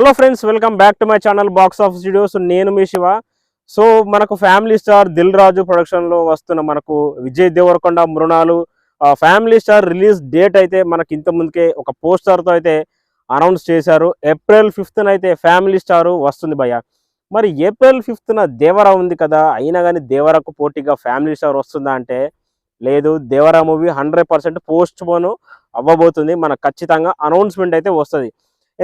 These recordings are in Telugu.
Hello friends, welcome back to my channel Box of Studios. నేను మీ శివ. సో మనకు ఫ్యామిలీ స్టార్ దిల్ రాజు ప్రొడక్షన్లో వస్తున్న మనకు Vijay Deverakonda Mrunal family star release date అయితే మనకి ఇంత ముందుకే ఒక పోస్టర్తో అయితే అనౌన్స్ చేశారు. ఏప్రిల్ 5th అయితే ఫ్యామిలీ స్టార్ వస్తుంది భయ్య. మరి ఏప్రిల్ 5th దేవరా ఉంది కదా, అయినా కానీ దేవరకు పోటీగా ఫ్యామిలీ స్టార్ వస్తుందా అంటే లేదు. దేవరా మూవీ 100% పోస్ట్ పోన్ అవ్వబోతుంది. మనకు ఖచ్చితంగా అనౌన్స్మెంట్ అయితే వస్తుంది.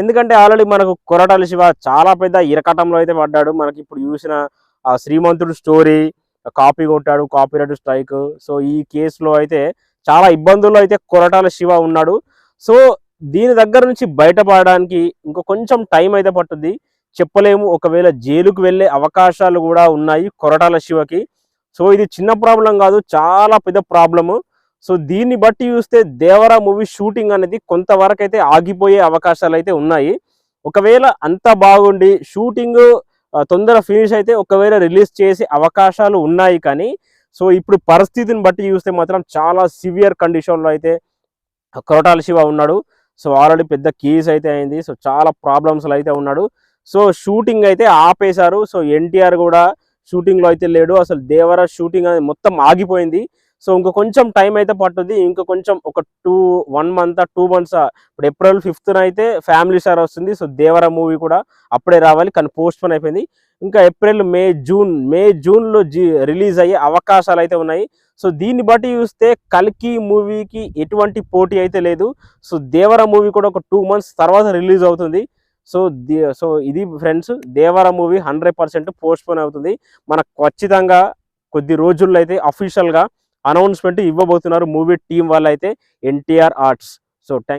ఎందుకంటే ఆల్రెడీ మనకు కొరటాల శివ చాలా పెద్ద ఇరకటంలో అయితే పడ్డాడు. మనకి ఇప్పుడు చూసిన శ్రీమంతుడు స్టోరీ కాపీ కొట్టాడు, కాపీరైట్ స్ట్రైక్. సో ఈ కేసులో అయితే చాలా ఇబ్బందుల్లో అయితే కొరటాల శివ ఉన్నాడు. సో దీని దగ్గర నుంచి బయటపడడానికి ఇంకో కొంచెం టైం అయితే పట్టుద్ది, చెప్పలేము. ఒకవేళ జైలుకు వెళ్ళే అవకాశాలు కూడా ఉన్నాయి కొరటాల శివకి. సో ఇది చిన్న ప్రాబ్లం కాదు, చాలా పెద్ద ప్రాబ్లము. సో దీన్ని బట్టి చూస్తే దేవరా మూవీ షూటింగ్ అనేది కొంతవరకు అయితే ఆగిపోయే అవకాశాలు అయితే ఉన్నాయి. ఒకవేళ అంత బాగుండి షూటింగ్ తొందర ఫినిష్ అయితే ఒకవేళ రిలీజ్ చేసే అవకాశాలు ఉన్నాయి. కానీ సో ఇప్పుడు పరిస్థితిని బట్టి చూస్తే మాత్రం చాలా సివియర్ కండిషన్లో అయితే కొరటాల శివ ఉన్నాడు. సో ఆల్రెడీ పెద్ద కేసు అయితే అయింది. సో చాలా ప్రాబ్లమ్స్లో అయితే ఉన్నాడు. సో షూటింగ్ అయితే ఆపేశారు. సో ఎన్టీఆర్ కూడా షూటింగ్లో అయితే లేడు. అసలు దేవరా షూటింగ్ అనేది మొత్తం ఆగిపోయింది. సో ఇంకో కొంచెం టైం అయితే పట్టుద్ది. ఇంకో కొంచెం ఒక 1 month 2 months. ఇప్పుడు ఏప్రిల్ 5th అయితే ఫ్యామిలీ స్టార్ వస్తుంది. సో దేవరా మూవీ కూడా అప్పుడే రావాలి, కానీ పోస్ట్ పోన్ అయిపోయింది. ఇంకా ఏప్రిల్ మే జూన్లో రిలీజ్ అయ్యే అవకాశాలు అయితే ఉన్నాయి. సో దీన్ని బట్టి చూస్తే కల్కి మూవీకి ఎటువంటి పోటీ అయితే లేదు. సో దేవరా మూవీ కూడా ఒక 2 months తర్వాత రిలీజ్ అవుతుంది. సో ఇది friends, Devara movie 100% post phone అవుతుంది. మనకు ఖచ్చితంగా కొద్ది రోజుల్లో అయితే అఫీషియల్గా అనౌన్స్మెంట్ ఇవ్వబోతున్నారు మూవీ టీం వాళ్ళు అయితే, ఎన్టీఆర్ ఆర్ట్స్. సో